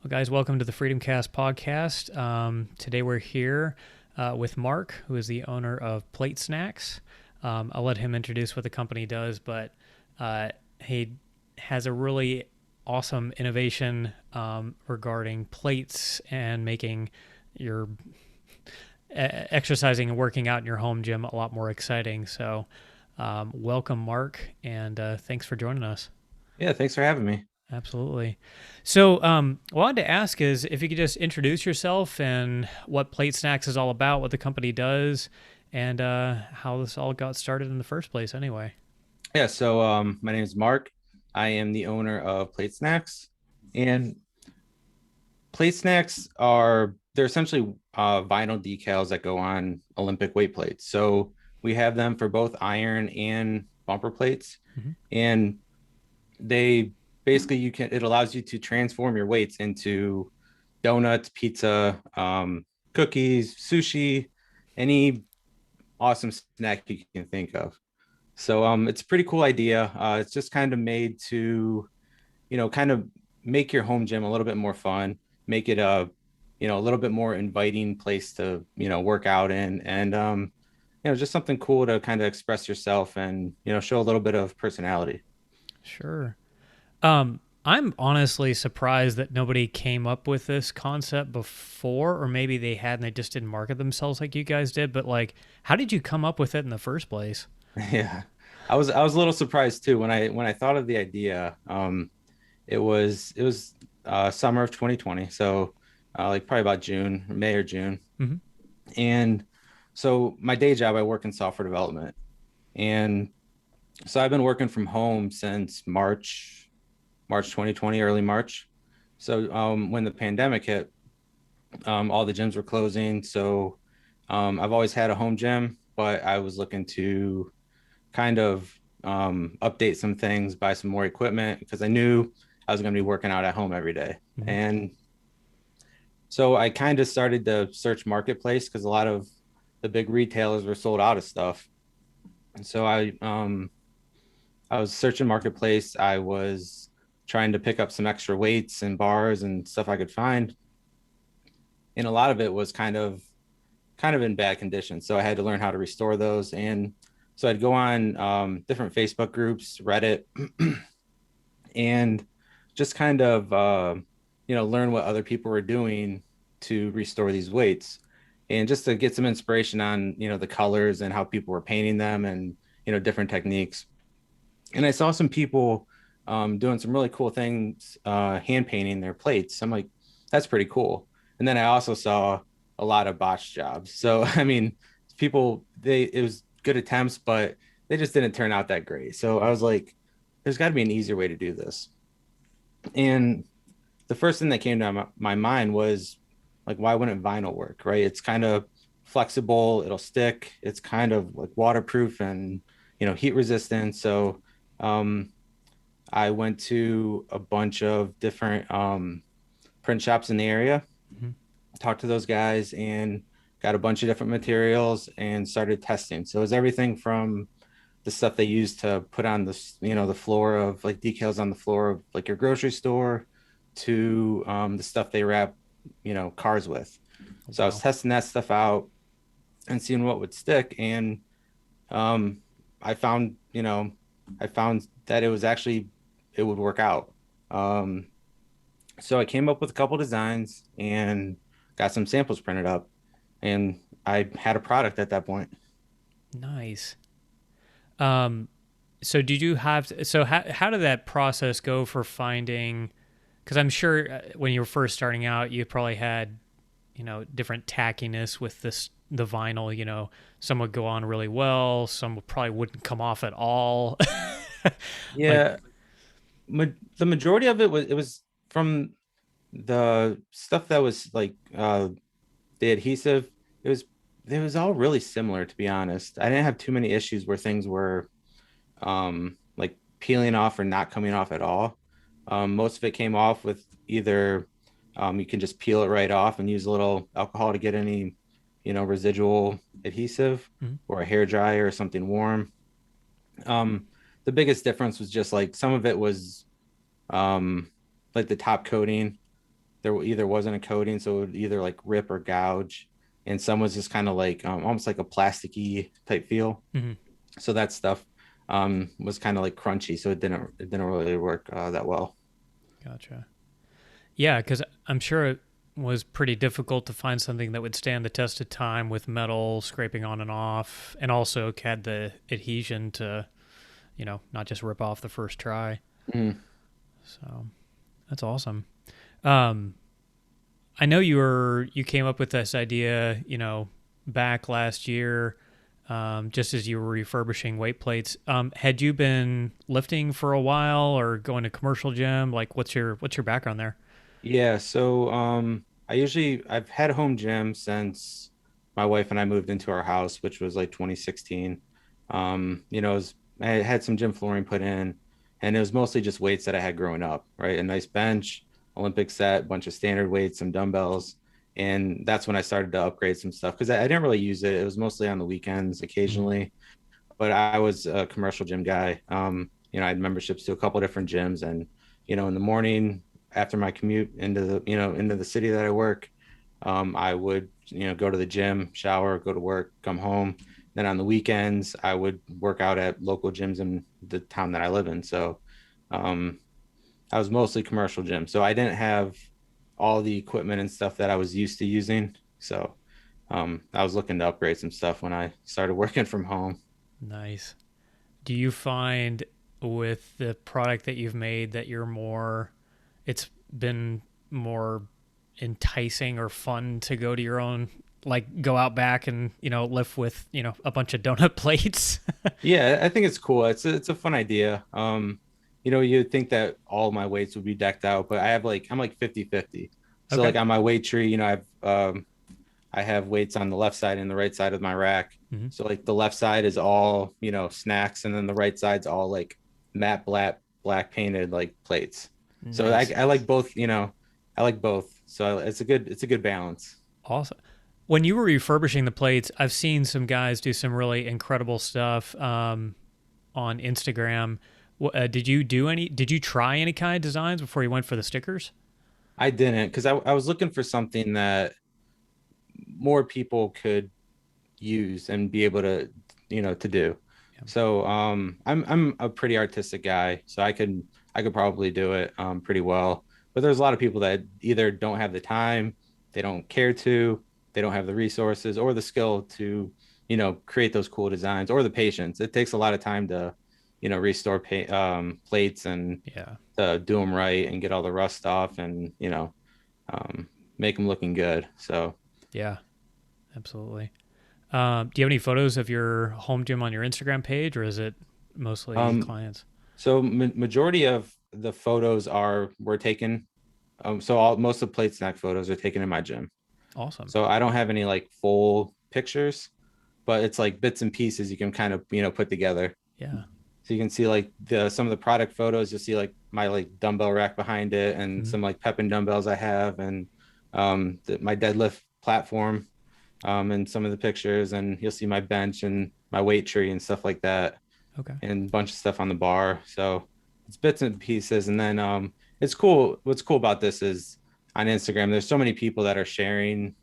Well, guys, welcome to the FreedomCast podcast. Today we're here with Mark, who is the owner of PlateSnacks. I'll let him introduce what the company does, but he has a really awesome innovation regarding plates and making your exercising and working out in your home gym a lot more exciting. So, welcome, Mark, and thanks for joining us. Yeah, thanks for having me. Absolutely. So, what I wanted to ask is if you could just introduce yourself and what Plate Snacks is all about, what the company does, and how this all got started in the first place, anyway. My name is Mark. I am the owner of PlateSnacks, and PlateSnacks are they're essentially vinyl decals that go on Olympic weight plates. So we have them for both iron and bumper plates, Mm-hmm. and they basically it allows you to transform your weights into donuts, pizza, cookies, sushi, any awesome snack you can think of. So it's a pretty cool idea. It's just kind of made to, kind of make your home gym a little bit more fun, make it a little bit more inviting place to, work out in, and just something cool to kind of express yourself and, show a little bit of personality. Sure. I'm honestly surprised that nobody came up with this concept before, or maybe they had and they just didn't market themselves like you guys did. But like, how did you come up with it in the first place? Yeah. I was a little surprised too when I thought of the idea. It was summer of 2020, so like probably about June, May or June. Mm-hmm. And so my day job, I work in software development. And so I've been working from home since March 2020, early March. So when the pandemic hit, all the gyms were closing. So I've always had a home gym, but I was looking to kind of update some things, buy some more equipment because I knew I was going to be working out at home every day. Mm-hmm. And so I kind of started to search marketplace because a lot of the big retailers were sold out of stuff. And so I was searching marketplace. I was trying to pick up some extra weights and bars and stuff I could find. And a lot of it was kind of in bad condition. So I had to learn how to restore those. And so I'd go on different Facebook groups, Reddit, and just kind of learn what other people were doing to restore these weights, and just to get some inspiration on the colors and how people were painting them and different techniques. And I saw some people doing some really cool things, hand painting their plates. I'm like, that's pretty cool. And then I also saw a lot of botch jobs. So I mean, people they it was good attempts, but they just didn't turn out that great. So I was like, there's got to be an easier way to do this. And the first thing that came to my mind was like, why wouldn't vinyl work? Right? It's kind of flexible, it'll stick, it's kind of like waterproof and heat resistant. So I went to a bunch of different print shops in the area, Mm-hmm. talked to those guys, and got a bunch of different materials and started testing. So it was everything from the stuff they use to put on the floor of like decals on the floor of like your grocery store to the stuff they wrap, cars with. So I was Wow. testing that stuff out and seeing what would stick. And um, I found, I found that it would work out. Um, so I came up with a couple designs and got some samples printed up, and I had a product at that point. Nice. Um, so did you have so how did that process go for finding? Because I'm sure when you were first starting out, you probably had different tackiness with the vinyl. Some would go on really well, some probably wouldn't come off at all. Like, Yeah, the majority of it was from the stuff that was like the adhesive. It was all really similar, to be honest. I didn't have too many issues where things were like peeling off or not coming off at all. Most of it came off with either you can just peel it right off and use a little alcohol to get any residual adhesive, mhm. or a hair dryer or something warm. um the biggest difference was just like some of it was um like the top coating. there either wasn't a coating, so it would either like rip or gouge, and some was just kind of like almost like a plasticky type feel. Hmm. So that stuff was kind of like crunchy, so it didn't really work that well. Gotcha. Yeah, because I'm sure it was pretty difficult to find something that would stand the test of time with metal scraping on and off, and also had the adhesion to, not just rip off the first try. Mm. So that's awesome. Um, I know you came up with this idea, back last year, just as you were refurbishing weight plates. Had you been lifting for a while or going to commercial gym? Like, what's your background there? Yeah, so I've had a home gym since my wife and I moved into our house, which was like 2016. I had some gym flooring put in, and it was mostly just weights that I had growing up, right? A nice bench, Olympic set, bunch of standard weights, some dumbbells, and that's when I started to upgrade some stuff because I didn't really use it. It was mostly on the weekends, Mm-hmm. occasionally, but I was a commercial gym guy. I had memberships to a couple different gyms, and in the morning after my commute into the city that I work, I would go to the gym, shower, go to work, come home. Then on the weekends, I would work out at local gyms in the town that I live in. So um, I was mostly commercial gym, so I didn't have all the equipment and stuff that I was used to using. So I was looking to upgrade some stuff when I started working from home. Nice. Do you find with the product that you've made that it's been more enticing or fun to go to your own, like go out back and, lift with, a bunch of donut plates? Yeah, I think it's cool. It's a fun idea. You'd think that all my weights would be decked out, but I'm like 50-50. So Okay. like on my weight tree, I have weights on the left side and the right side of my rack. Hmm. So like the left side is all, snacks, and then the right side's all like matte black painted like plates. So I, Nice. I like both, I like both. So it's a good balance. Awesome. When you were refurbishing the plates, I've seen some guys do some really incredible stuff on Instagram. Did you try any kind of designs before you went for the stickers? I didn't because I was looking for something that more people could use and be able to do. Yeah. So I'm a pretty artistic guy, so I could probably do it pretty well. But there's a lot of people that either don't have the time, they don't care to, they don't have the resources or the skill to create those cool designs, or the patience. It takes a lot of time to restore plates and Yeah. to do them right and get all the rust off, and um, make them looking good. So Yeah. Absolutely. Do you have any photos of your home gym on your Instagram page, or is it mostly um, clients? So majority of the photos were taken. Most of the plate snack photos are taken in my gym. Awesome. So I don't have any like full pictures, but it's like bits and pieces you can kind of put together. Yeah. So you can see like some of the product photos. You'll see like my like dumbbell rack behind it, and Hmm. some like pep and dumbbells I have, and my deadlift platform, in some of the pictures, and you'll see my bench and my weight tree and stuff like that, Okay. and a bunch of stuff on the bar. So it's bits and pieces. And then it's cool. What's cool about this is on Instagram, there's so many people that are sharing,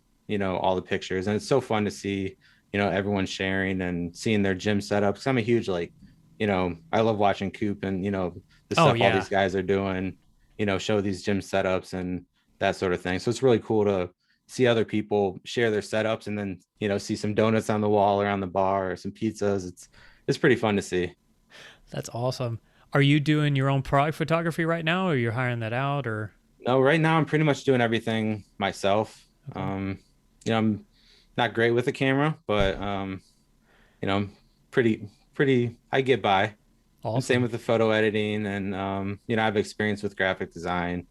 all the pictures. And it's so fun to see, everyone sharing and seeing their gym setups. I'm a huge like, I love watching Coop and, the Oh stuff all yeah. these guys are doing, show these gym setups and that sort of thing. So it's really cool to see other people share their setups, and then, see some donuts on the wall or on the bar or some pizzas. It's pretty fun to see. That's awesome. Are you doing your own product photography right now, or you're hiring that out, or? No, right now I'm pretty much doing everything myself. Okay. I'm not great with the camera, but I'm pretty I get by. And same Awesome. with the photo editing, and I have experience with graphic design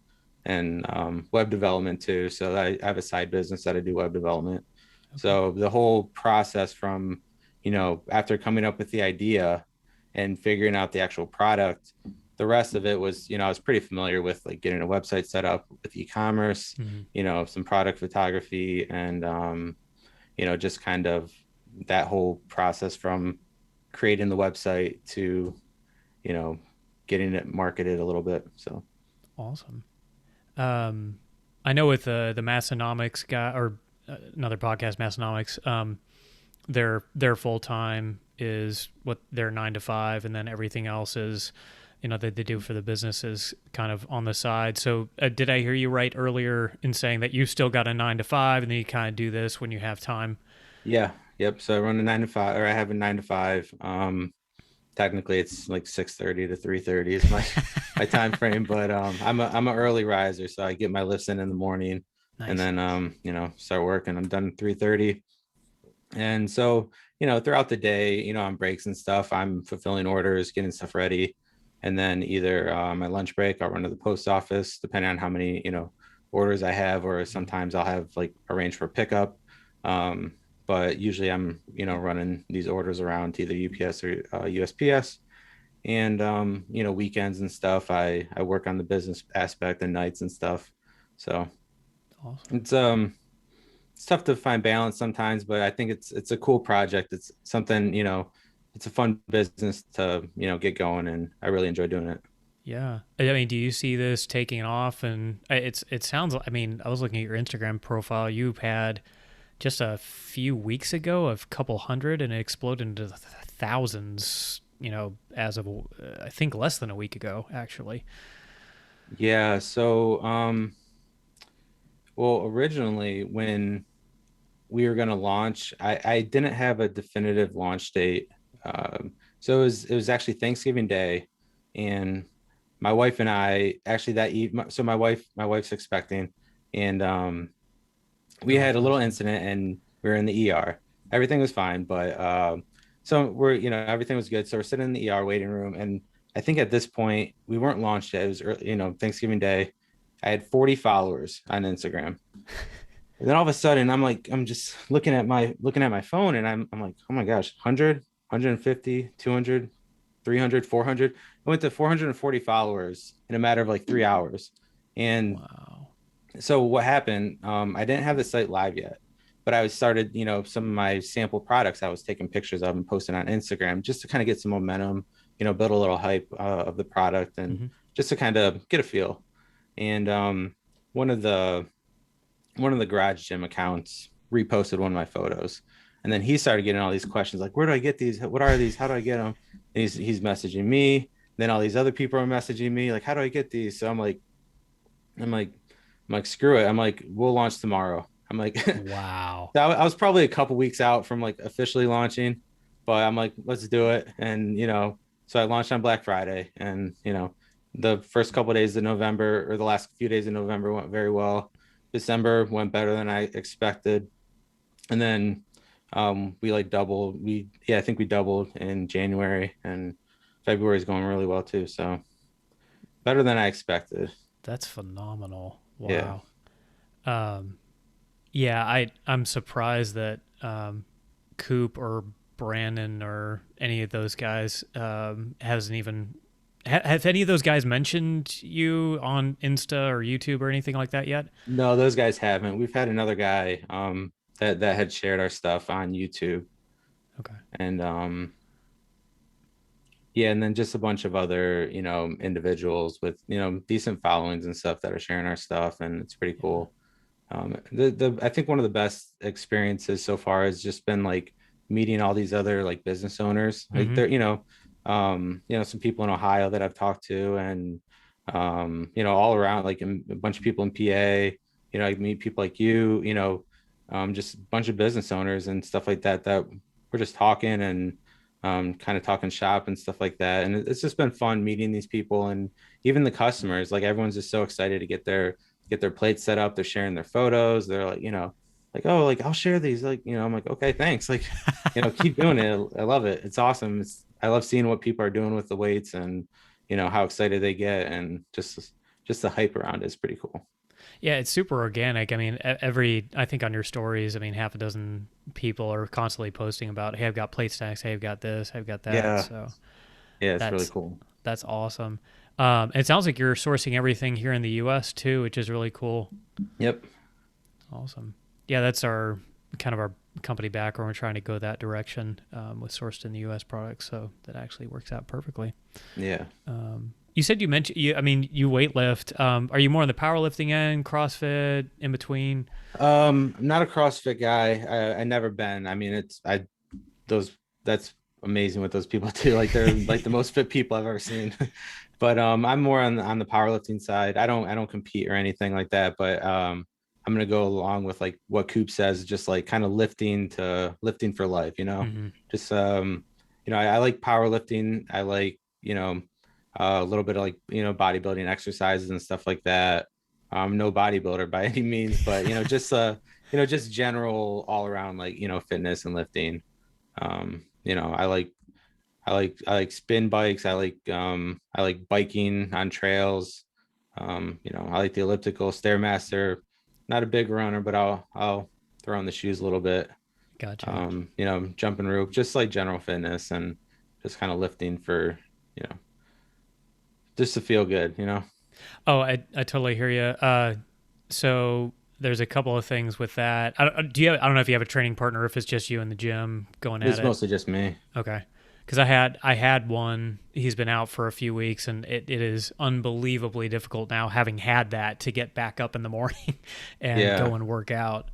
and web development too. So I have a side business that I do web development. Okay. So the whole process from, after coming up with the idea and figuring out the actual product, the rest of it was, I was pretty familiar with like getting a website set up with e-commerce, Hmm. some product photography, and just kind of that whole process from creating the website to, you know, getting it marketed a little bit. So Awesome. Um, I know with the Massonomics guy or another podcast, Massonomics, their full time is what their 9 to 5, and then everything else is, that they do for the business is kind of on the side. So did I hear you right earlier in saying that you still got a 9 to 5, and then you kind of do this when you have time? Yeah. Yep. So I run a 9 to 5, or I have a 9 to 5. Technically it's like 6:30 to 3:30 is my time frame, but I'm an early riser, so I get my lifts in the morning, and Nice. then start working. I'm done at 3:30. And so, throughout the day, on breaks and stuff, I'm fulfilling orders, getting stuff ready. And then either my lunch break, I'll run to the post office, depending on how many, orders I have, or sometimes I'll have like arranged for pickup. Um, but usually I'm, running these orders around to either UPS or USPS. And, weekends and stuff, I work on the business aspect and nights and stuff. So Awesome. it's tough to find balance sometimes, but I think it's a cool project. It's something, it's a fun business to, get going, and I really enjoy doing it. Yeah. I mean, do you see this taking off? And it sounds, I mean, I was looking at your Instagram profile. You've had just a few weeks ago a couple hundred, and it exploded into the thousands, as of, I think less than a week ago, actually. Yeah. So, well, originally when we were going to launch, I didn't have a definitive launch date. So it was actually Thanksgiving Day, and my wife and I actually that evening. So my wife's expecting, and we had a little Congratulations. incident, and we were in the ER. Everything was fine, but so we're everything was good. So we're sitting in the ER waiting room, and I think at this point we weren't launched yet. It was early, Thanksgiving Day. I had 40 followers on Instagram. And then all of a sudden, I'm just looking at my phone, and I'm like, oh my gosh, 100, 150, 200, 300, 400. I went to 440 followers in a matter of like 3 hours. And Wow. so what happened? I didn't have the site live yet, but I was started, some of my sample products I was taking pictures of and posting on Instagram just to kind of get some momentum, build a little hype of the product, and Mm-hmm. just to kind of get a feel. And one of the one of the garage gym accounts reposted one of my photos, and then he started getting all these questions like, where do I get these, what are these, how do I get them? And he's messaging me, then all these other people are messaging me like, how do I get these? So I'm like screw it, I'm like, we'll launch tomorrow. I'm like Wow. so I was probably a couple weeks out from like officially launching, but I'm like, let's do it. And so I launched on Black Friday, and the first couple of days of November, or the last few days of November, went very well. December went better than I expected, and then we like doubled. I think we doubled in January, and February is going really well too. So better than I expected. That's phenomenal. Yeah. Wow. Um, yeah, I'm surprised that Coop or Brandon or any of those guys hasn't even have any of those guys mentioned you on Insta or YouTube or anything like that yet? No, those guys haven't. We've had another guy that had shared our stuff on YouTube, Okay. and yeah, and then just a bunch of other, individuals with, decent followings and stuff that are sharing our stuff, and it's pretty Yeah. cool. The I think one of the best experiences so far has just been like meeting all these other like business owners. Like Mm-hmm. they're, some people in Ohio that I've talked to, and all around, like a bunch of people in PA. I meet people like you, just a bunch of business owners and stuff like that we're just talking, and kind of talking shop and stuff like that. And it's just been fun meeting these people, and even the customers. Like everyone's just so excited to get their plates set up. They're sharing their photos. They're like, like, oh, like I'll share these. Like, I'm like, okay, thanks. Like, keep doing it. I love it. It's awesome. I love seeing what people are doing with the weights, and how excited they get, and just the hype around it is pretty cool. Yeah, it's super organic. I mean, I think on your stories, I mean, half a dozen people are constantly posting about, hey, I've got plate snacks. Hey, I've got this. I've got that. Yeah. So Yeah, it's really that's cool. that's awesome. It sounds like you're sourcing everything here in the U.S. too, which is really cool. Yep. Awesome. Yeah, that's our kind of our company background. We're trying to go that direction with sourced in the U.S. products, so that actually works out perfectly. Yeah. You said you mentioned you. I mean, you weightlift. Are you more on the powerlifting end, CrossFit, in between? I'm not a CrossFit guy. I never been. I mean, it's I those that's amazing what those people do. Like they're like the most fit people I've ever seen. But I'm more on the powerlifting side. I don't compete or anything like that, but I'm gonna go along with like what Coop says, just like kind of lifting for life, you know. Mm-hmm. Just I like powerlifting. I like, a little bit of like, bodybuilding exercises and stuff like that. No bodybuilder by any means, but just general all around like, fitness and lifting. I like spin bikes. I like biking on trails. I like the elliptical, stairmaster. Not a big runner, but I'll throw on the shoes a little bit. Gotcha. Jumping rope, just like general fitness and just kind of lifting for, you know, just to feel good. Oh, I totally hear you. So there's a couple of things with that. I don't know if you have a training partner, or if it's just you in the gym going at It's it. mostly just me. Okay. Because I had one. He's been out for a few weeks, and it is unbelievably difficult now, having had that, to get back up in the morning and Yeah. go and work out.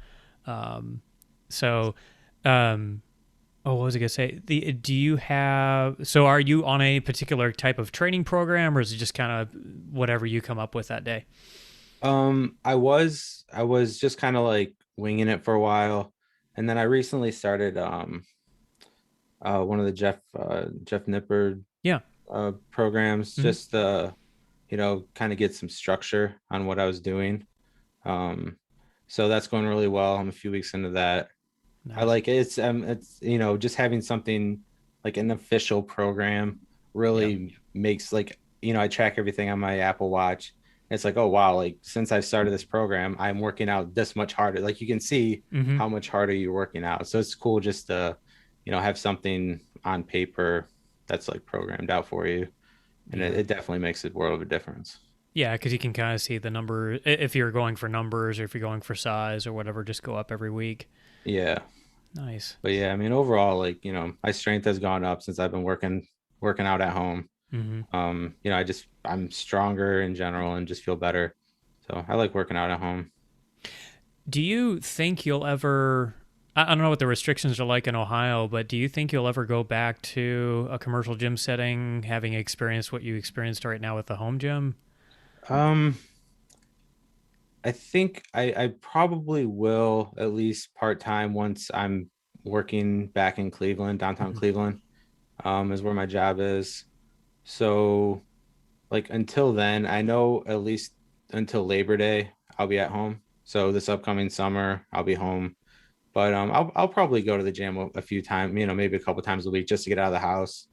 Um, so, um, oh, what was I gonna say? Do you have? So, are you on a particular type of training program, or is it just kind of whatever you come up with that day? I was just kind of like winging it for a while, and then I recently started one of the Jeff Nippard Yeah. programs, Hmm. just kind of get some structure on what I was doing. So that's going really well. I'm a few weeks into that. I Nice. like it. It's just having something like an official program Yep. really makes like, I track everything on my Apple Watch. It's like, oh wow, like since I started this program, I'm working out this much harder. Like you can see Hmm. how much harder you're working out. So it's cool just to, have something on paper that's like programmed out for you. And it, Yeah. it definitely makes a world of a difference. Yeah, because you can kind of see the number. If you're going for numbers, or if you're going for size or whatever, just go up every week. Yeah. Nice. But yeah, I mean, overall, like, my strength has gone up since I've been working out at home. Hmm. I'm stronger in general and just feel better. So I like working out at home. Do you think you'll ever? I don't know what the restrictions are like in Ohio, but do you think you'll ever go back to a commercial gym setting, having experienced what you experienced right now with the home gym? Um, I think I probably will, at least part-time, once I'm working back in Cleveland, downtown Mhm. Cleveland, is where my job is. So like until then, I know at least until Labor Day, I'll be at home. So this upcoming summer, I'll be home. But I'll probably go to the gym a few times, maybe a couple times a week just to get out of the house.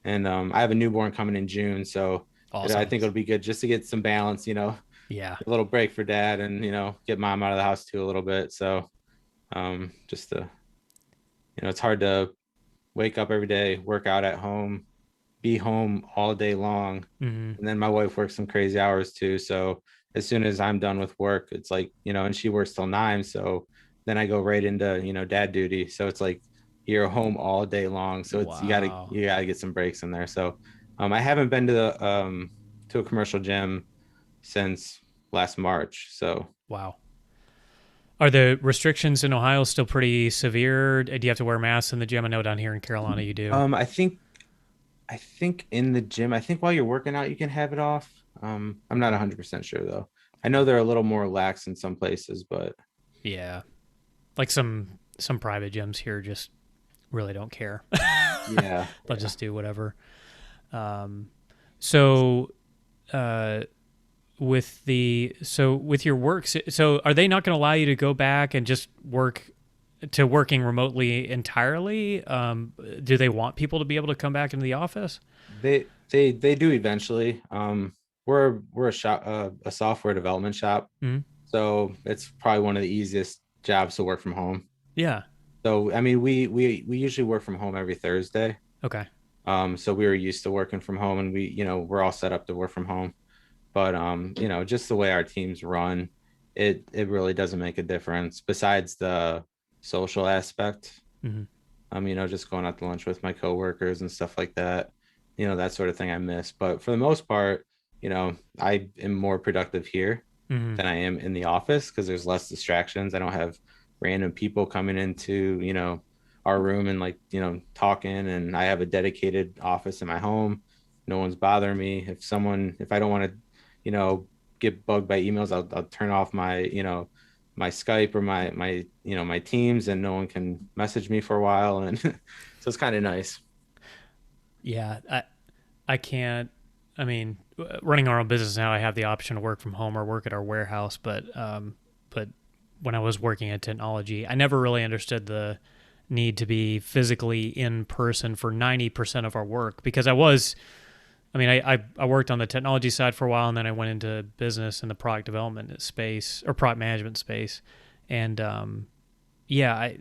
And I have a newborn coming in June, so I Awesome. think it'll be good just to get some balance, Yeah. a little break for dad, and get mom out of the house too a little bit. So just to it's hard to wake up every day, work out at home, be home all day long. Hmm. And then my wife works some crazy hours too. So as soon as I'm done with work, it's like, and she works till 9. So then I go right into, dad duty. So it's like you're home all day long. So it's you gotta Wow. you gotta get some breaks in there. So I haven't been to a commercial gym since last March. So Wow. Are the restrictions in Ohio still pretty severe? Do you have to wear masks in the gym? I know down here in Carolina you do. I think in the gym, I think while you're working out, you can have it off. I'm not Okay. 100% sure though. I know they're a little more lax in some places, but Yeah. Like some private gyms here just really don't care. yeah, They'll yeah. just do whatever. Um, so uh, with your work, so are they not going to allow you to go back and just working remotely entirely? Do they want people to be able to come back into the office? They do eventually. We're a shop, a software development shop, Mm-hmm. so it's probably one of the easiest jobs to work from home. Yeah. So I mean, we usually work from home every Thursday. Okay. So we were used to working from home, and we're all set up to work from home. But just the way our teams run, it really doesn't make a difference. Besides the social aspect, Mm-hmm. just going out to lunch with my coworkers and stuff like that, that sort of thing I miss. But for the most part, I am more productive here Hmm. than I am in the office because there's less distractions. I don't have random people coming into, our room and like, talking, and I have a dedicated office in my home. No one's bothering me. If I don't want to, you know, get bugged by emails, I'll turn off my Skype or my Teams, and no one can message me for a while. And so it's kind of nice. Yeah, I can't. I mean, running our own business now, I have the option to work from home or work at our warehouse. But when I was working at technology, I never really understood the need to be physically in person for 90% of our work because I mean, I worked on the technology side for a while, and then I went into business in the product development space or product management space, and yeah,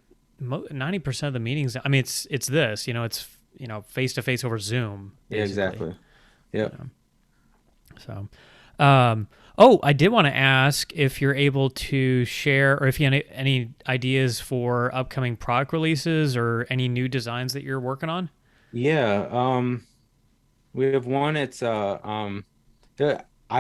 90% of the meetings. I mean, it's this, it's face to face over Zoom, Yeah, basically. exactly. You Yep. know, so. Oh, I did want to ask if you're able to share, or if you have any ideas for upcoming product releases or any new designs that you're working on. Yeah. We have one. I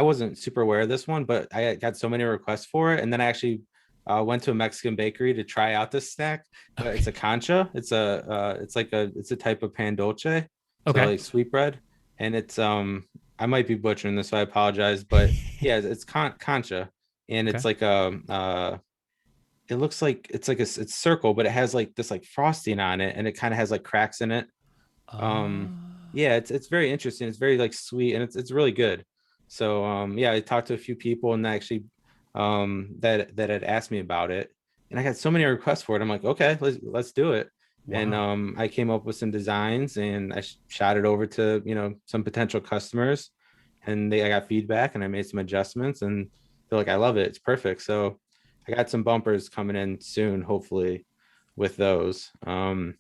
wasn't super aware of this one, but I got so many requests for it, and then I actually went to a Mexican bakery to try out this snack. It's a Okay. concha. It's a type of pan dulce, so Okay. like sweetbread, and I might be butchering this, so I apologize, but yeah, it's concha, and Okay. it's like it looks like it's circle, but it has like this like frosting on it, and it kind of has like cracks in it. um yeah, it's very interesting. It's very like sweet, and it's really good. So yeah, I talked to a few people, and actually that had asked me about it, and I got so many requests for it. I'm like, okay, let's do it. And Wow. I came up with some designs, and I shot it over to some potential customers, and I got feedback, and I made some adjustments, and they're like, I love it, it's perfect. So I got some bumpers coming in soon, hopefully, with those. And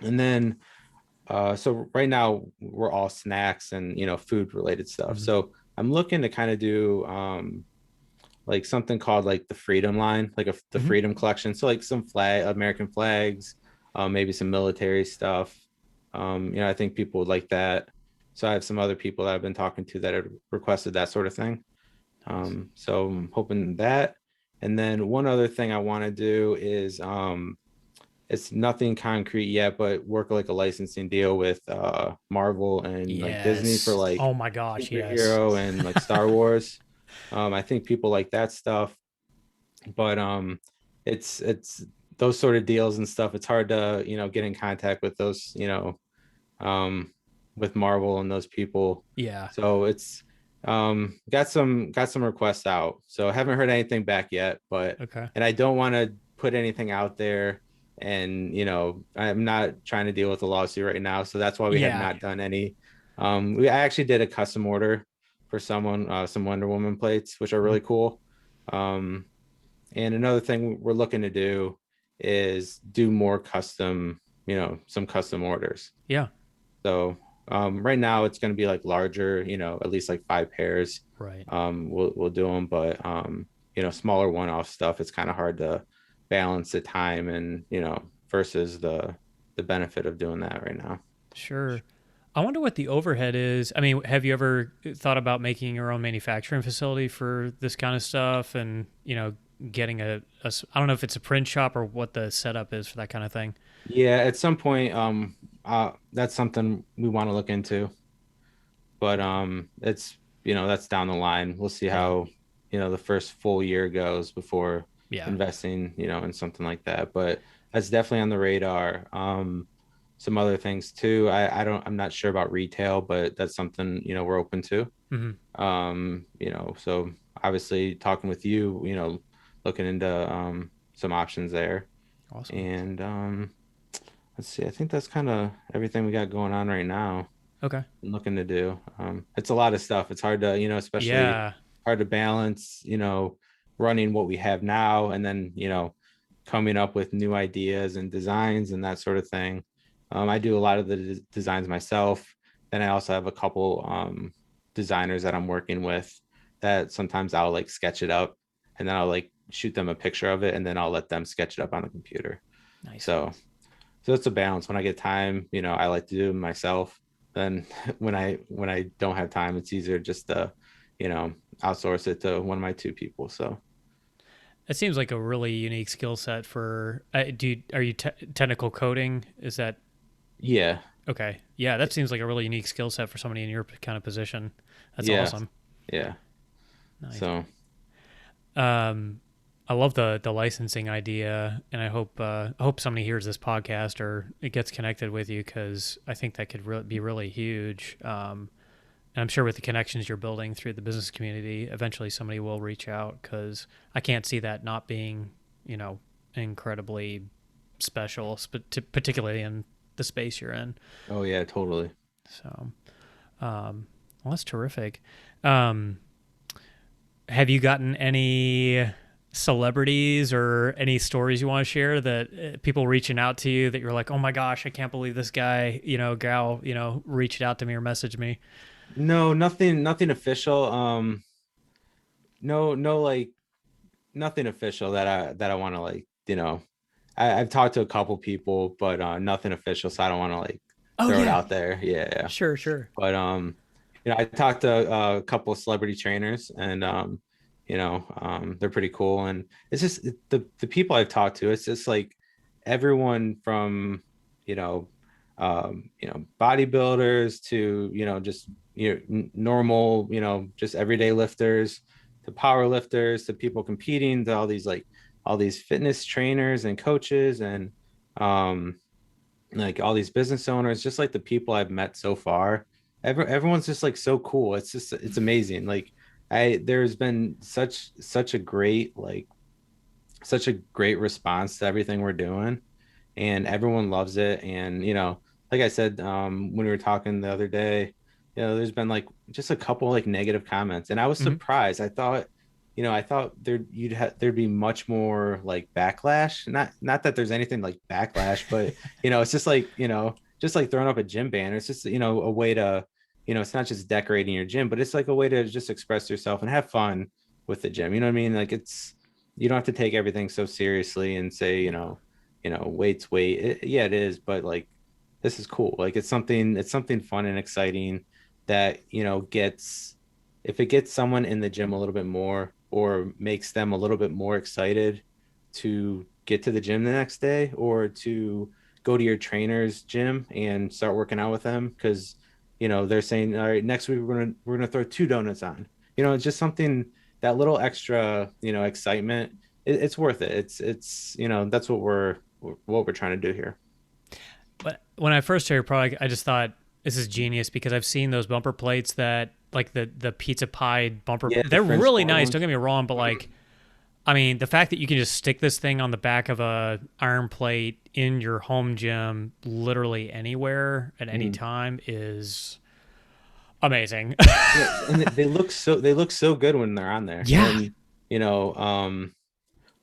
then so right now we're all snacks and food related stuff. Mhm. So I'm looking to kind of do like something called like the Freedom line, like the Mhm. Freedom collection. So like some American flags, maybe some military stuff. I think people would like that. So I have some other people that I've been talking to that have requested that sort of thing. Nice. So I'm hoping that. And then one other thing I want to do is it's nothing concrete yet, but work like a licensing deal with Marvel and like Disney for Yes. like Oh my gosh, yes. superhero and like Star Wars. I think people like that stuff, but it's those sort of deals and stuff. It's hard to get in contact with those um, with Marvel and those people. Yeah. So it's got some requests out. So I haven't heard anything back yet, but Okay. and I don't want to put anything out there, and I'm not trying to deal with a lawsuit right now. So that's why we have Yeah. not done any. I actually did a custom order for someone, some Wonder Woman plates, which are Mhm. really cool. Um, and another thing we're looking to do is do more custom, some custom orders. Yeah. So right now it's going to be like larger, at least like 5 pairs. Right. We'll do them, but smaller one-off stuff. It's kind of hard to balance the time and versus the benefit of doing that right now. Sure. I wonder what the overhead is. I mean, have you ever thought about making your own manufacturing facility for this kind of stuff and, getting I don't know if it's a print shop or what the setup is for that kind of thing. Yeah, at some point, that's something we want to look into, but Okay. it's that's down the line. We'll see Yeah. how the first full year goes before Yeah. investing in something like that. But that's definitely on the radar. Some other things too. I'm not sure about retail, but that's something we're open to. Hmm. So obviously talking with you, looking into some options there. Awesome. And let's see, I think that's kind of everything we got going on right now. Okay. Looking to do. It's a lot of stuff. It's hard to, especially Yeah. hard to balance, running what we have now, and then, coming up with new ideas and designs and that sort of thing. I do a lot of the designs myself. Then I also have a couple designers that I'm working with that sometimes I'll like sketch it up, and then I'll like shoot them a picture of it, and then I'll let them sketch it up on the computer. Nice. So it's a balance. When I get time, I like to do it myself. Then when I don't have time, it's easier just to you know, outsource it to one of my two people. So It seems like a really unique skill set for. Are you technical coding? Is that yeah, okay? Yeah, that seems like a really unique skill set for somebody in your kind of position. That's yeah, awesome. yeah. Nice. So Um, I love the licensing idea, and I hope somebody hears this podcast or it gets connected with you because I think that could be really huge. And I'm sure with the connections you're building through the business community, eventually somebody will reach out because I can't see that not being, you know, incredibly special, particularly in the space you're in. oh yeah, totally. So, well, that's terrific. Um, have you gotten any celebrities or any stories you want to share that people reaching out to you that you're like, oh my gosh, I can't believe this guy, gal, reached out to me or messaged me? No, nothing official. No, like nothing official that I want to like, I've talked to a couple people, but nothing official, so I don't want to like Oh throw it yeah, out there. Yeah, yeah. sure, sure. But I talked to a couple of celebrity trainers, and they're pretty cool. And it's just the people I've talked to. It's just like everyone from you know, bodybuilders to just normal just everyday lifters to power lifters to people competing to all these fitness trainers and coaches and um like all these business owners, just like the people I've met so far. Everyone's just like so cool. It's amazing. Like there's been such a great such a great response to everything we're doing, and everyone loves it. And like I said, when we were talking the other day, there's been like just a couple like negative comments, and I was Hmm. surprised. I thought there'd be much more like backlash. Not that there's anything like backlash, but it's just like throwing up a gym banner. It's just a way to, it's not just decorating your gym, but it's like a way to just express yourself and have fun with the gym. You know what I mean? Like you don't have to take everything so seriously and say, weight's weight. Yeah, it is, but like this is cool. Like it's something fun and exciting that, gets if it gets someone in the gym a little bit more or makes them a little bit more excited to get to the gym the next day or to go to your trainer's gym and start working out with them because they're saying, all right, next week we're gonna throw two donuts on. It's just something, that little extra excitement. It's worth it. It's that's what we're trying to do here. But when I first heard your product, I just thought this is genius because I've seen those bumper plates that like the pizza pie bumper. Yeah, the They're French really door nice. Don't ones. get me wrong, but like I mean, the fact that you can just stick this thing on the back of a iron plate in your home gym, literally anywhere at any Mm. time, is amazing. Yeah, and they look so good when they're on there. Yeah. And you know,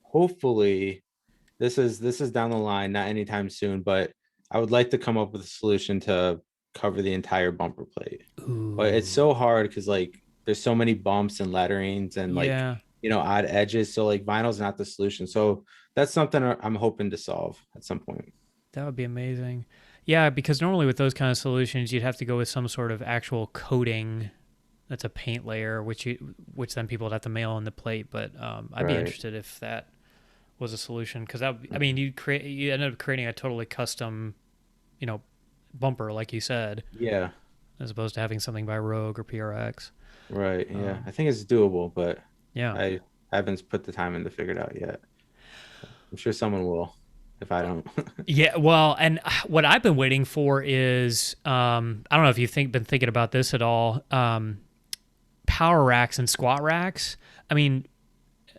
hopefully this is down the line, not anytime soon, but I would like to come up with a solution to cover the entire bumper plate. But it's Ooh. so hard because like there's so many bumps and letterings and like Yeah, odd edges. So like vinyl's not the solution. So that's something I'm hoping to solve at some point. that would be amazing. Yeah, because normally with those kind of solutions, you'd have to go with some sort of actual coating that's a paint layer, which then people would have to mail in the plate. But I'd be Right. interested if that was a solution because I mean, you end up creating a totally custom, you know, bumper like you said, Yeah. as opposed to having something by Rogue or PRX. Right. Yeah. Um, I think it's doable, but yeah, I haven't put the time in to figure it out yet. I'm sure someone will if I don't. yeah. Well, and what I've been waiting for is I don't know if you've been thinking about this at all. Power racks and squat racks. I mean,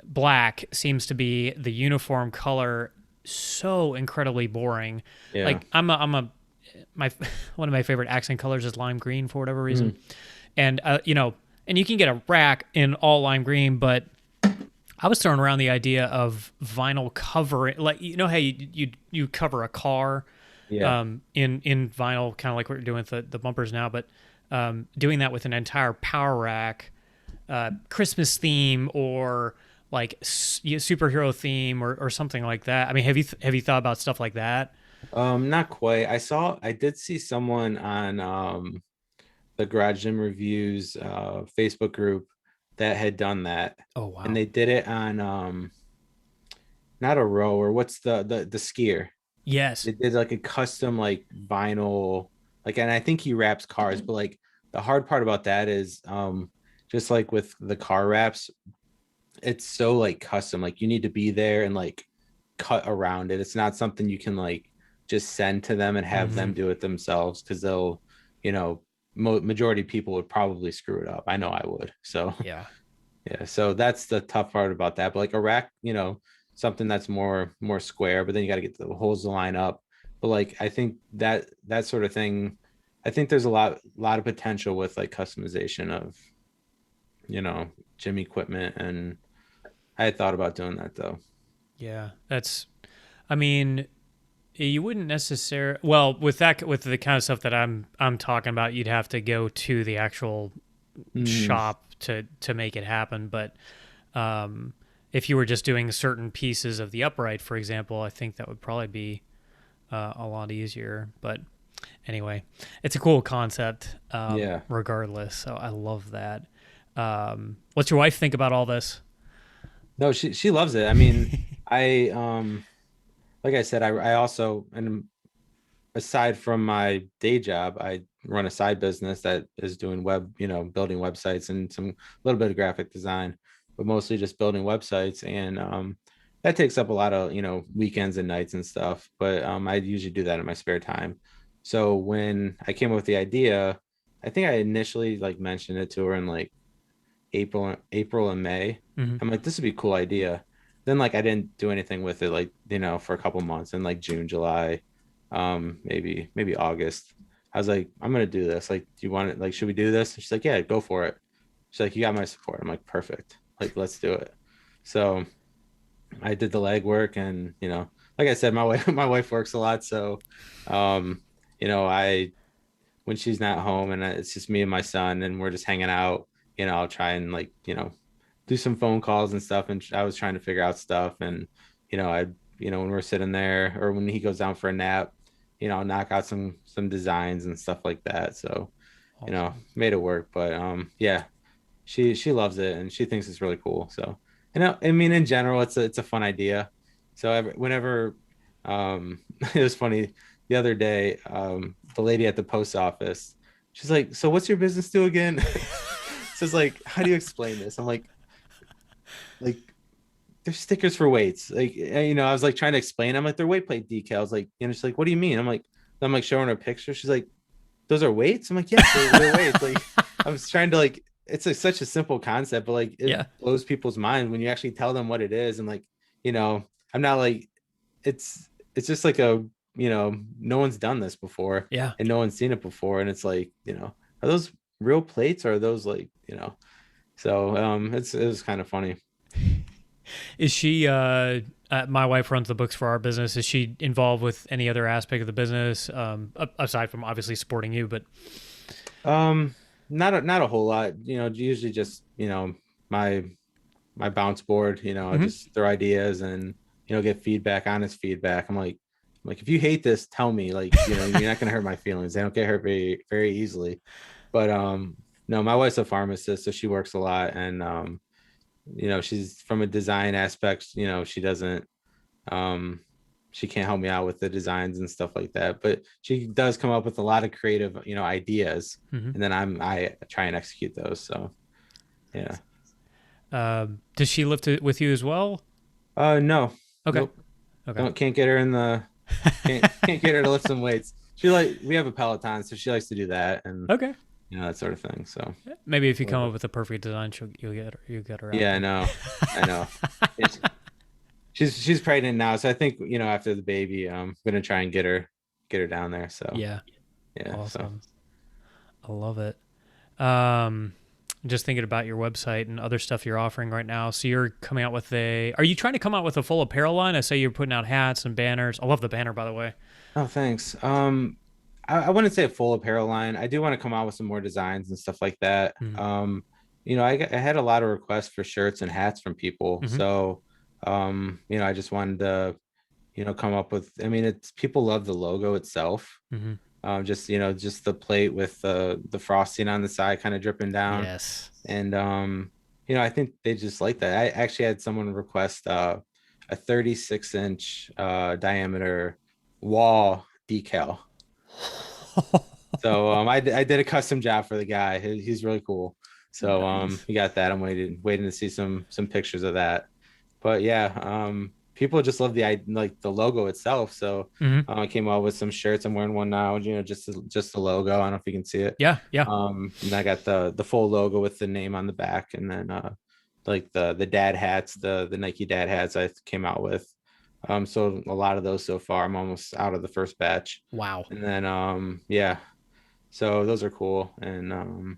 black seems to be the uniform color. So incredibly boring. Yeah. Like I'm a my one of my favorite accent colors is lime green for whatever reason, Mm. and and you can get a rack in all lime green, but I was throwing around the idea of vinyl covering, like how you cover a car, Yeah. in vinyl, kind of like what we're doing with the bumpers now, but doing that with an entire power rack, Christmas theme or like superhero theme or something like that. I mean, have you thought about stuff like that? Not quite. I did see someone on the Garage Gym Reviews Facebook group. that had done that, Oh and wow. they did it on not a rower. What's the skier? Yes. They did like a custom like vinyl, like, and I think he wraps cars, but like the hard part about that is just like with the car wraps, it's so like custom. Like you need to be there and like cut around it. It's not something you can like just send to them and have Hmm. them do it themselves because they'll, you know, majority of people would probably screw it up. I know I would. So Yeah. yeah, so that's the tough part about that. But like a rack, something that's more square, but then you got to get the holes to line up. But like I think that sort of thing, I think there's a lot of potential with like customization of you know gym equipment, and I had thought about doing that though. Yeah. That's. I mean, you wouldn't necessarily. Well, with the kind of stuff that I'm talking about, you'd have to go to the actual Mm, shop to make it happen. But um, if you were just doing certain pieces of the upright, for example, I think that would probably be a lot easier. But anyway, it's a cool concept, yeah. regardless. So I love that. What's your wife think about all this? No, she loves it. I mean, I like I said, I also, and aside from my day job, I run a side business that is doing building websites and some little bit of graphic design, but mostly just building websites. And that takes up a lot of, weekends and nights and stuff. But I usually do that in my spare time. So when I came up with the idea, I think I initially like mentioned it to her in like April and May. Hmm. I'm like, this would be a cool idea. Then like I didn't do anything with it like, for a couple months in like June, July, maybe August. I was like, I'm gonna do this. Like, do you want it? Like, should we do this? And she's like, yeah, go for it. She's like, you got my support. I'm like, perfect. Like, let's do it. So I did the legwork and like I said, my wife my wife works a lot. So um, I when she's not home and it's just me and my son and we're just hanging out, I'll try and like, do some phone calls and stuff. And I was trying to figure out stuff. And, I, when we're sitting there or when he goes down for a nap, I'll knock out some designs and stuff like that. So, Awesome. made it work. But yeah, she loves it and she thinks it's really cool. So, I mean, in general, it's a fun idea. So whenever, it was funny the other day, the lady at the post office, she's like, "So what's your business do again?" So it's like, how do you explain this? I'm like there's stickers for weights. Like, I was like trying to explain. I'm like, they're weight plate decals. Like, she's like, what do you mean? I'm like showing her a picture. She's like, those are weights. I'm like, yes, they're weights. Like, I was trying to like, it's like such a simple concept, but like it Yeah. blows people's mind when you actually tell them what it is. And like, you know, I'm not like, it's just like no one's done this before Yeah. and no one's seen it before. And it's like, are those real plates or are those like, so it was kind of funny. Is she? My wife runs the books for our business. Is she involved with any other aspect of the business, aside from obviously supporting you? But Um, not a whole lot. Usually just my my bounce board. I Mhm. just throw ideas and get feedback, honest feedback. I'm like, if you hate this, tell me. Like, you're not gonna hurt my feelings. They don't get hurt very very easily. But no, my wife's a pharmacist, so she works a lot, and she's from a design aspect. She doesn't um she can't help me out with the designs and stuff like that, but she does come up with a lot of creative ideas, Mhm. and then I try and execute those. So yeah. Does she live with you as well? No. Okay. Nope. Okay. Can't get her in the can't get her to lift some weights. She like we have a Peloton, so she likes to do that and Okay. that sort of thing. So Maybe if you come but, up with a perfect design, you'll get her out yeah, there. I know. It's, she's pregnant now, so I think after the baby, I'm gonna try and get her down there. So Yeah. yeah, so Awesome. I love it. Um, just thinking about your website and other stuff you're offering right now. So you're coming out with a. Are you trying to come out with a full apparel line? I say you're putting out hats and banners. I love the banner, by the way. oh thanks. I wouldn't say a full apparel line. I do want to come out with some more designs and stuff like that. Mm-hmm. I had a lot of requests for shirts and hats from people. Mm-hmm. So, I just wanted to, come up with, I mean, it's people love the logo itself. Mm-hmm. Just the plate with the frosting on the side kind of dripping down. Yes. And, I think they just like that. I actually had someone request a 36-inch diameter wall decal. So I did a custom job for the guy. He's really cool. So Nice. he got that. I'm waiting to see some pictures of that. But yeah, people just love like the logo itself. So Hmm. I came out with some shirts. I'm wearing one now. Just the logo. I don't know if you can see it. Yeah, yeah. And I got the full logo with the name on the back, and then like the dad hats, the Nike dad hats I came out with. So a lot of those so far. I'm almost out of the first batch, Wow. and then yeah, so those are cool. And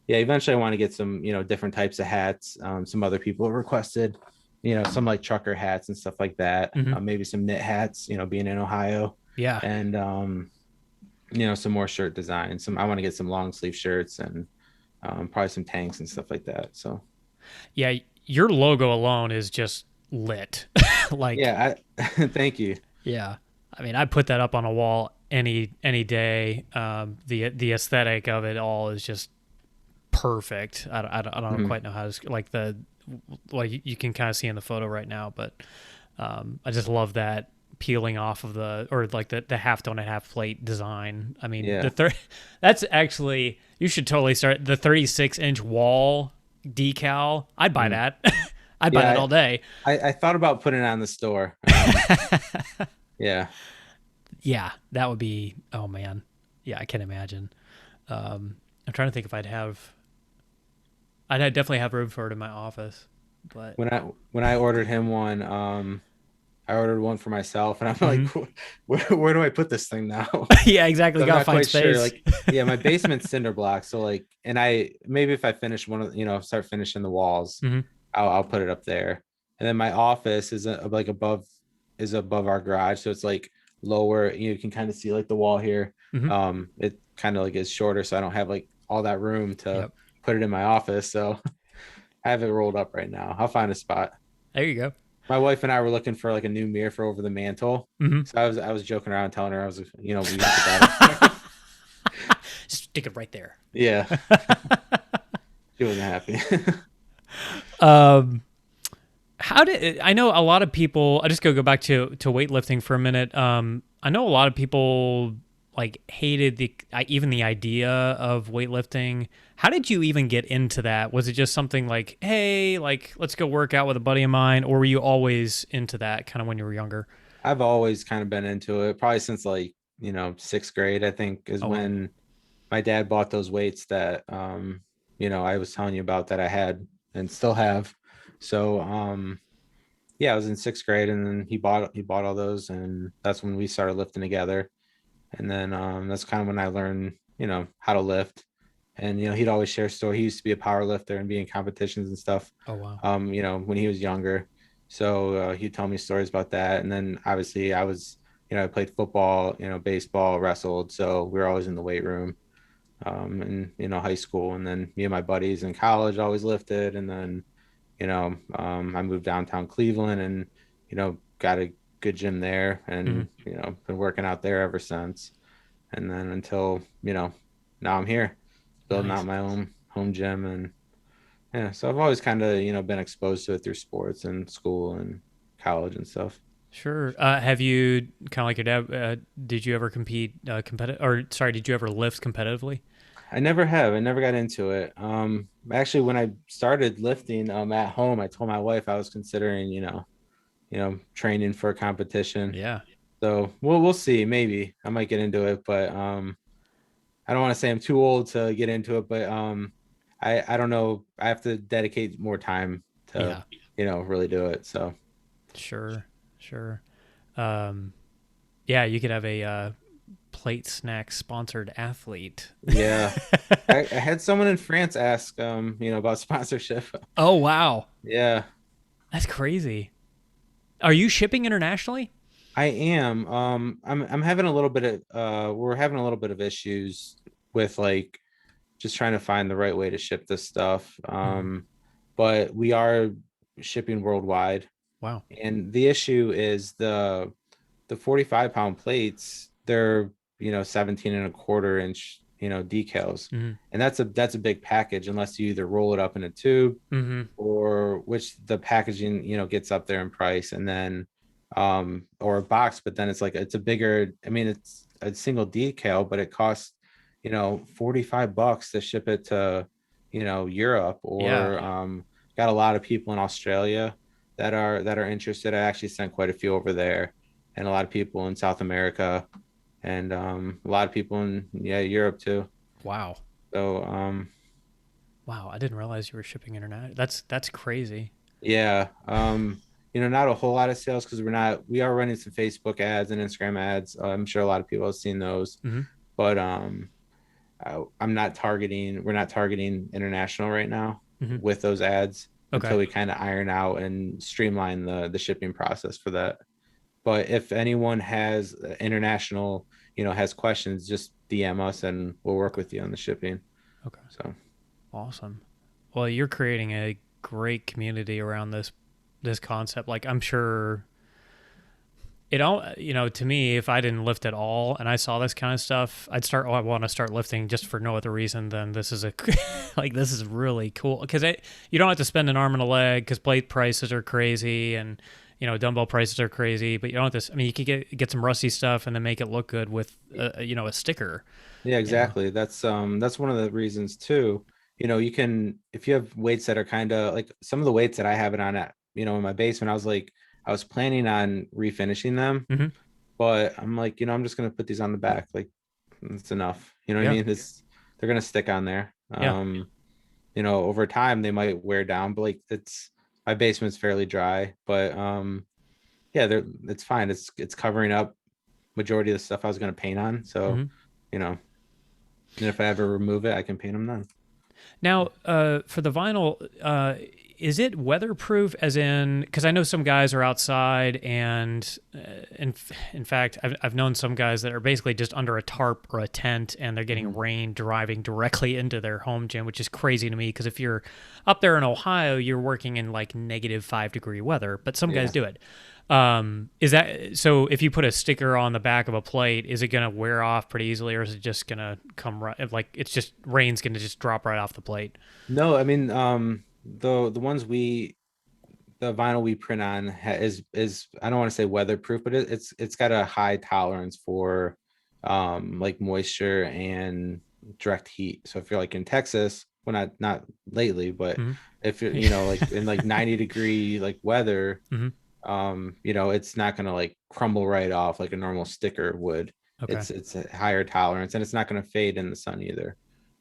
yeah, eventually I want to get some, different types of hats. Some other people have requested, some like trucker hats and stuff like that. Hmm. Maybe some knit hats, being in Ohio, Yeah. and some more shirt designs. I want to get some long sleeve shirts and probably some tanks and stuff like that. So Yeah, your logo alone is just lit. Like, yeah, thank you. yeah. I mean, I put that up on a wall any day. The aesthetic of it all is just perfect. I don't Mhm. quite know how to like the like you can kind of see in the photo right now, but I just love that peeling off of the or like the half donut half plate design. I mean, Yeah. that's actually you should totally start the 36-inch wall decal. I'd buy Mhm. that. I'd buy that Yeah, all day. I thought about putting it on the store. Yeah. Yeah, that would be. Oh man, yeah, I can imagine. I'm trying to think if I'd definitely have room for it in my office, but When I ordered him one, I ordered one for myself, and I'm like, mhm. where do I put this thing now? Yeah, exactly. So I'm Gotta not find quite sure. space. Like, yeah, my basement's cinder block, so like, and I maybe if I finish one of, start finishing the walls, Hmm. I'll put it up there. And then my office is like above our garage, so it's like lower. You can kind of see like the wall here. Hmm. It kind of like is shorter, so I don't have like all that room to Yep. put it in my office. So I have it rolled up right now. I'll find a spot. There you go. My wife and I were looking for like a new mirror for over the mantle. Hmm. So I was joking around telling her I was, we can put that up there. Stick it right there. Yeah, she wasn't happy. Um, how did I know a lot of people? I just go back to weightlifting for a minute. I know a lot of people like hated even the idea of weightlifting. How did you even get into that? Was it just something like, hey, like let's go work out with a buddy of mine, or were you always into that kind of when you were younger? I've always kind of been into it, probably since like, sixth grade, I think is Oh wow. when my dad bought those weights that, I was telling you about that I had and still have. So, yeah, I was in sixth grade, and then he bought all those, and that's when we started lifting together. And then that's kind of when I learned, how to lift. And he'd always share story. He used to be a power lifter and be in competitions and stuff. Oh wow. When he was younger. So he'd tell me stories about that. And then obviously I was, I played football, baseball, wrestled. So we were always in the weight room, in high school. And then me and my buddies in college always lifted. And then I moved downtown Cleveland, and got a good gym there, Hmm. and been working out there ever since. And then until now I'm here building out Nice. my own home gym. And yeah, so I've always kind of been exposed to it through sports and school and college and stuff. Sure. Have you kind of like your dad? Did you ever compete competitive? Or sorry, did you ever lift competitively? I never got into it. Actually, when I started lifting at home, I told my wife I was considering training for a competition. Yeah. So we'll see. Maybe I might get into it, but I don't want to say I'm too old to get into it, but I don't know. I have to dedicate more time to Yeah. really do it. So Sure. Sure. Um, yeah, you could have a PlateSnacks sponsored athlete. yeah, I had someone in France ask about sponsorship. Oh wow, Yeah, that's crazy. Are you shipping internationally? I am. I'm having a little bit of we're having a little bit of issues with like just trying to find the right way to ship this stuff. Hmm. But we are shipping worldwide. Wow. And the issue is the 45-pound plates, they're 17 and a quarter inch decals. Mm-hmm. And that's a big package unless you either roll it up in a tube, Mm-hmm. or which the packaging, gets up there in price, and then or a box, but then it's a bigger, I mean, it's a single decal, but it costs, $45 to ship it to, Europe, Yeah. or got a lot of people in Australia that are interested. I actually sent quite a few over there, and a lot of people in South America, and a lot of people in, yeah, Europe too. Wow. So Wow. I didn't realize you were shipping internet. That's crazy. yeah, not a whole lot of sales because we are running some Facebook ads and Instagram ads. I'm sure a lot of people have seen those, Mm-hmm. but we're not targeting international right now Mm-hmm. with those ads Okay. until we kind of iron out and streamline the shipping process for that. But if anyone has international, has questions, just DM us and we'll work Okay. with you on the shipping. Okay. So Awesome. Well, you're creating a great community around this concept. Like I'm sure it all, to me, if I didn't lift at all and I saw this kind of stuff, I want to start lifting just for no other reason than this is like, this is really cool. Cause you don't have to spend an arm and a leg because plate prices are crazy and, dumbbell prices are crazy, but you don't have to, I mean, you could get some rusty stuff and then make it look good with, a sticker, yeah, you know? exactly. That's one of the reasons too. You can, if you have weights that are kind of like some of the weights that I have it on at, in my basement, I was planning on refinishing them, Mm-hmm. but I'm like, I'm just gonna put these on the back. Like it's enough. You know what I Yeah. mean? It's They're gonna stick on there. Yeah. Over time they might wear down, but like it's my basement's fairly dry, but yeah, it's fine. It's covering up majority of the stuff I was gonna paint on. So, Mm-hmm. you know, and if I ever remove it, I can paint them then. Now, for the vinyl, is it weatherproof? As in, because I know some guys are outside, and in fact, I've known some guys that are basically just under a tarp or a tent, and they're getting Mhm. rain driving directly into their home gym, which is crazy to me. Because if you're up there in Ohio, you're working in like -5 degree weather, but some guys Yeah. do it. Is that so? If you put a sticker on the back of a plate, is it gonna wear off pretty easily, or is it just gonna come right? Like it's just rain's gonna just drop right off the plate? No, I mean, the ones the vinyl we print on is I don't want to say weatherproof, but it's got a high tolerance for like moisture and direct heat. So if you're like in Texas, well, not lately, but Mm-hmm. if you're, like in like 90-degree like weather, Mm-hmm. it's not gonna like crumble right off like a normal sticker would. Okay, It's a higher tolerance, and it's not gonna fade in the sun either.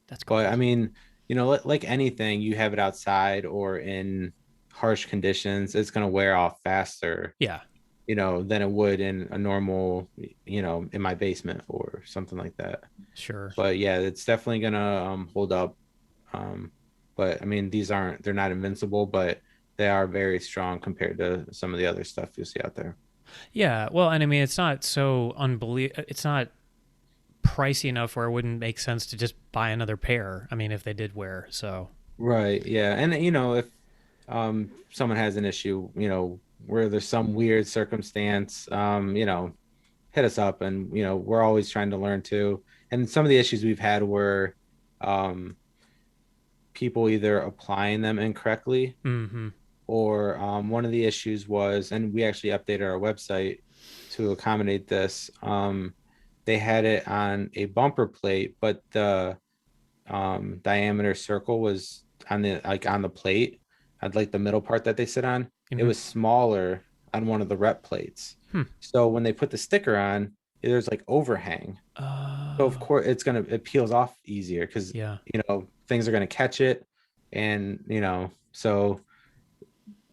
that's But I cool. mean, like anything, you have it outside or in harsh conditions, it's going to wear off faster, Yeah, than it would in a normal, in my basement or something like that. sure. But yeah, it's definitely going to hold up. Um, but I mean, they're not invincible, but they are very strong compared to some of the other stuff you'll see out there. Yeah, well, and I mean, it's not so unbelievable. It's not pricey enough where it wouldn't make sense to just buy another pair. I mean, if they did wear, so Right. Yeah. And if someone has an issue, where there's some weird circumstance, hit us up, and we're always trying to learn too. And some of the issues we've had were um people either applying them incorrectly, mm-hmm. or one of the issues was, and we actually updated our website to accommodate this. They had it on a bumper plate, but the diameter circle was on the plate, at like the middle part that they sit on. It Mm-hmm. was smaller on one of the rep plates. Hmm. So when they put the sticker on, there's like overhang. So of Uh, course it peels off easier because yeah, things are gonna catch it, and so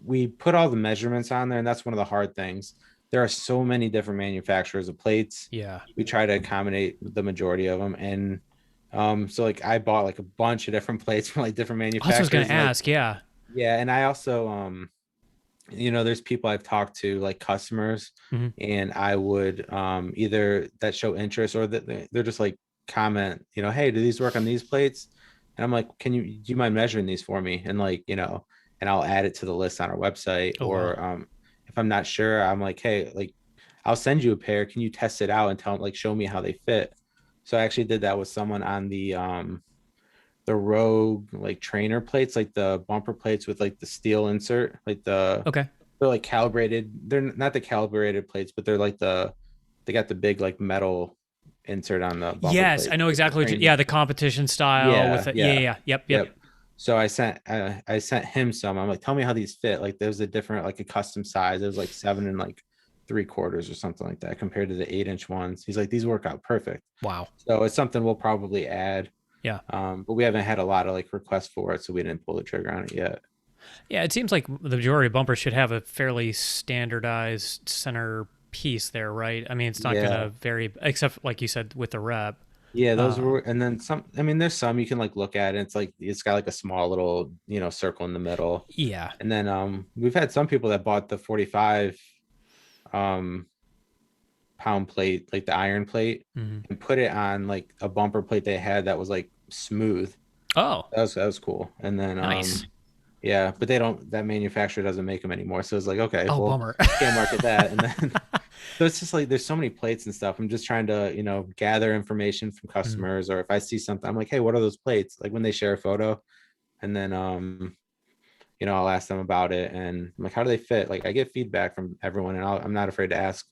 we put all the measurements on there, and that's one of the hard things. There are so many different manufacturers of plates. yeah. We try to accommodate the majority of them, and so like I bought like a bunch of different plates from like different That's what I was gonna manufacturers, and like ask. Yeah. yeah, and I also there's people I've talked to, like customers, Mm-hmm. and I would either that show interest, or that they're just like comment, hey, do these work on these plates? And I'm like, do you mind measuring these for me? And like, and I'll add it to the list on our website. Oh wow. Or if I'm not sure, I'm like, hey, like I'll send you a pair. Can you test it out and show me how they fit? So I actually did that with someone on the Rogue like trainer plates, like the bumper plates with like the steel insert, like Okay. they're like calibrated. They're not the calibrated plates, but they're like they got the big like metal insert on the bumper Yes, I plate, know like the exactly train. yeah, the competition style with Yeah, it. Yeah, yeah, yeah. Yep, yep. yep. So I sent him some. I'm like, tell me how these fit. Like there's a different like a custom size. There's like 7 and 3/4 or something like that compared to the 8-inch ones. He's like, these work out perfect. Wow. So it's something we'll probably add. Yeah. But we haven't had a lot of like requests for it, so we didn't pull the trigger on it yet. Yeah, it seems like the majority of bumpers should have a fairly standardized center piece there, right? I mean, it's not going to Yeah. vary, except like you said with the rep. Yeah, those Uh, were, and then some. I mean, there's some you can like look at, and it's like it's got like a small little, circle in the middle. yeah. And then we've had some people that bought the 45 um pound plate, like the iron plate, Hmm. and put it on like a bumper plate they had that was like smooth. Oh, That was cool. And then nice. yeah, but they don't, that manufacturer doesn't make them anymore. So it's like, okay, Oh, well, bummer. can't market that. And then so it's just like there's so many plates and stuff. I'm just trying to, gather information from Mhm. customers, or if I see something, I'm like, hey, what are those plates? Like when they share a photo, and then I'll ask them about it, and I'm like, how do they fit? Like I get feedback from everyone, and I'm not afraid to ask,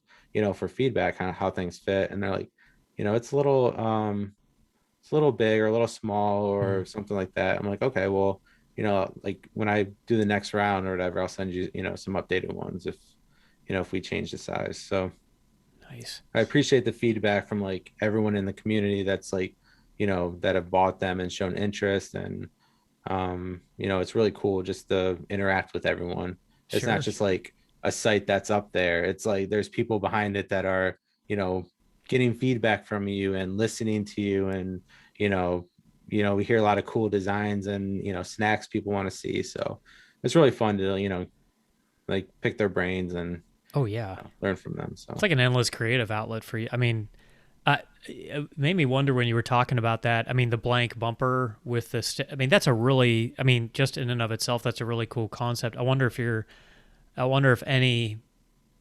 for feedback on how things fit. And they're like, it's a little big or a little small Mhm. or something like that. I'm like, okay, well, like when I do the next round or whatever, I'll send you, some updated ones if we change the size. So Nice. I appreciate the feedback from like everyone in the community that's like, that have bought them and shown interest. And it's really cool just to interact with everyone. It's not Sure. just like a site that's up there. It's like there's people behind it that are, you know, getting feedback from you and listening to you. And, you know, we hear a lot of cool designs and, snacks people want to see. So it's really fun to, like pick their brains and Oh, yeah. learn from them. It's So like an endless creative outlet for you. I mean, it made me wonder when you were talking about that. I mean, the blank bumper with the, I mean, that's a really, I mean, just in and of itself, that's a really cool concept. I wonder if any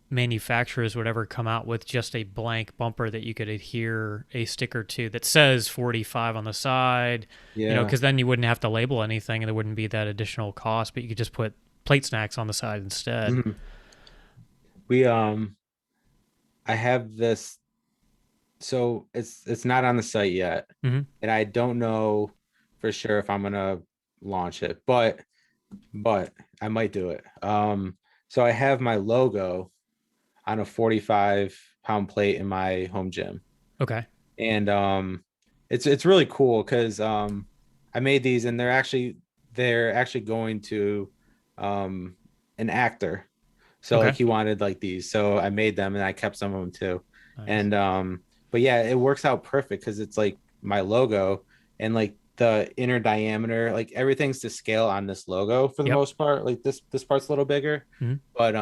manufacturers would ever come out with just a blank bumper that you could adhere a sticker to that says 45 on the side, yeah. because then you wouldn't have to label anything and there wouldn't be that additional cost, but you could just put plate snacks on the side instead. Mhm. We I have this, so it's not on the site yet, Hmm. and I don't know for sure if I'm gonna launch it, but I might do it. So I have my logo on a 45-pound plate in my home gym, Okay. and it's really cool because I made these, and they're actually going to um an actor. So like Okay. he wanted like these. So I made them and I kept some of them too. Nice. And but yeah, it works out perfect because it's like my logo, and like the inner diameter, like everything's to scale on this logo for the Yep. most part. Like this part's a little bigger, Hmm. but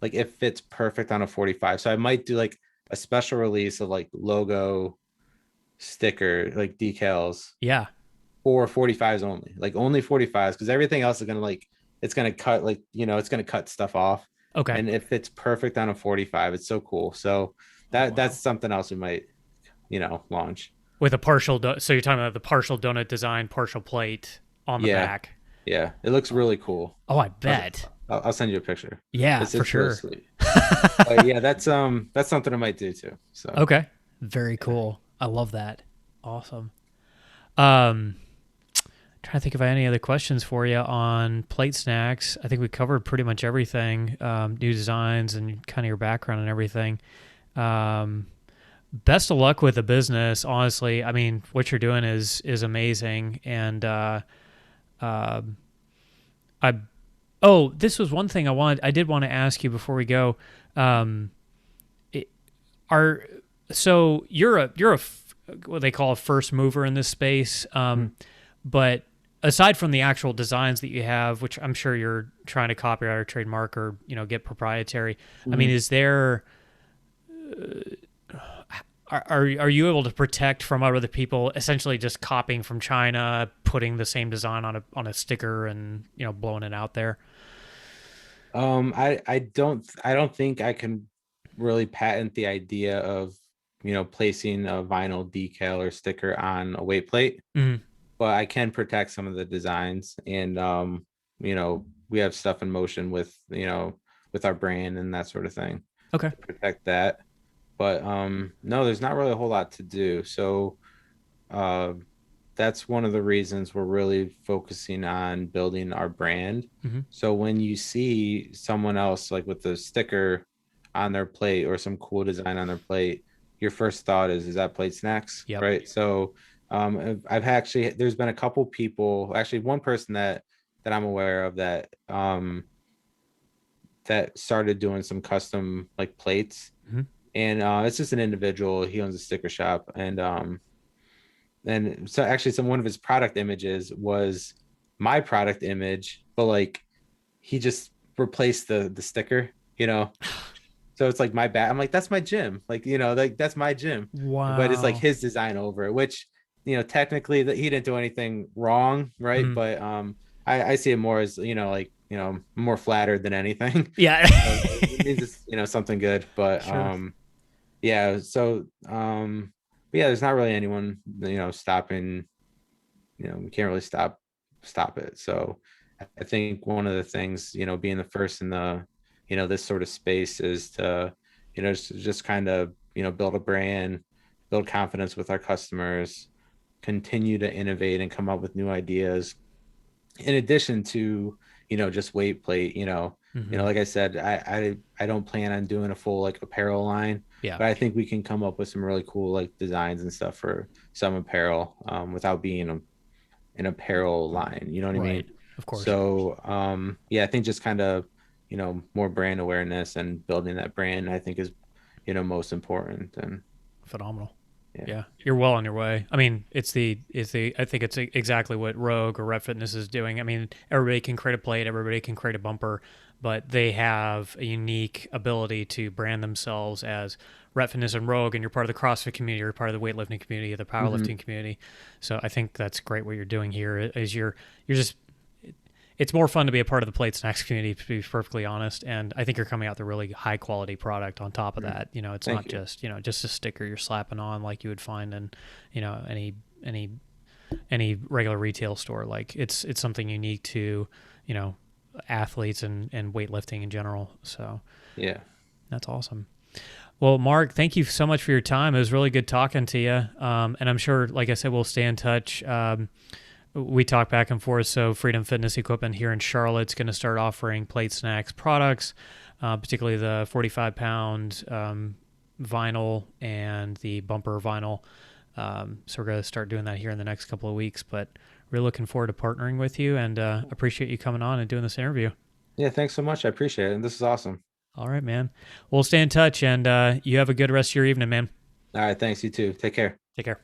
like it fits perfect on a 45. So I might do like a special release of like logo sticker, like decals Yeah. for 45s only, like only 45s, because everything else is gonna like it's gonna cut, like it's gonna cut stuff off, Okay. and it fits perfect on a 45. It's so cool. So Oh, that's wow. something else we might launch. With a partial, so you're talking about the partial donut design, partial plate on the Yeah, back. yeah, it looks Oh, really cool. oh, I I'll, bet. I'll send you a picture. Yeah, it's for it's really sure. sweet. But yeah, that's something I might do too. So Okay. Very yeah. cool. I love that. Awesome. Um, Trying to think if I have any other questions for you on plate snacks. I think we covered pretty much everything, new designs and kind of your background and everything. Um, Best of luck with the business. Honestly, I mean, what you're doing is amazing. And uh, I oh, this was one thing I did want to ask you before we go. Um, it, are so what they call a first mover in this space. Mhm. But aside from the actual designs that you have, which I'm sure you're trying to copyright or trademark or get proprietary, I mean, Mhm. is there are you able to protect from other people essentially just copying from China, putting the same design on a sticker and blowing it out there? I don't think I can really patent the idea of placing a vinyl decal or sticker on a weight plate, Mhm. but I can protect some of the designs. And we have stuff in motion with our brand and that sort of thing Okay. to protect that. But no, there's not really a whole lot to do. So uh, that's one of the reasons we're really focusing on building our brand. Mhm. So when you see someone else like with a sticker on their plate or some cool design on their plate, your first thought is that PlateSnacks, Yep. right? So I've actually there's been a couple people, actually one person that I'm aware of that started doing some custom like plates, Mhm. and it's just an individual. He owns a sticker shop, and so actually one of his product images was my product image, but like he just replaced the sticker, so it's like my bat. I'm like, that's my gym, like like that's my gym, but it's like Wow. his design over it, which technically that he didn't do anything wrong, right? Mhm. But I see it more as like more flattered than anything. Yeah. It means it's something good, but Sure. yeah. So but yeah, there's not really anyone stopping. We can't really stop it. So I think one of the things, being the first in the this sort of space is to just kind of build a brand, build confidence with our customers, continue to innovate and come up with new ideas in addition to just weight plate. Mhm. Like I said, I don't plan on doing a full like apparel line, Yeah. but I think we can come up with some really cool like designs and stuff for some apparel, without being an apparel line, you know what I Right. mean? Of course. So yeah, I think just kind of more brand awareness and building that brand, I think is most important. And Phenomenal. yeah. Yeah, you're well on your way. I mean, I think it's exactly what Rogue or Rep Fitness is doing. I mean, everybody can create a plate, everybody can create a bumper, but they have a unique ability to brand themselves as Rep Fitness and Rogue, and you're part of the CrossFit community, you're part of the weightlifting community, the Hmm. powerlifting community. So I think that's great what you're doing here. Is you're just it's more fun to be a part of the PlateSnacks community, to be perfectly honest. And I think you're coming out with a really high quality product on top of that. It's Thank not you. just, just a sticker you're slapping on like you would find in, any any regular retail store. Like it's something unique to, you know, athletes and weightlifting in general. So Yeah. that's awesome. Well, Mark, thank you so much for your time. It was really good talking to you. And I'm sure, like I said, we'll stay in touch. We talk back and forth. So Freedom Fitness Equipment here in Charlotte is going to start offering PlateSnacks products, particularly the 45-pound vinyl and the bumper vinyl. So we're going to start doing that here in the next couple of weeks. But we're looking forward to partnering with you, and appreciate you coming on and doing this interview. Yeah, thanks so much. I appreciate it. And this is awesome. All right, man. We'll stay in touch, and you have a good rest of your evening, man. All right, thanks. You too. Take care. Take care.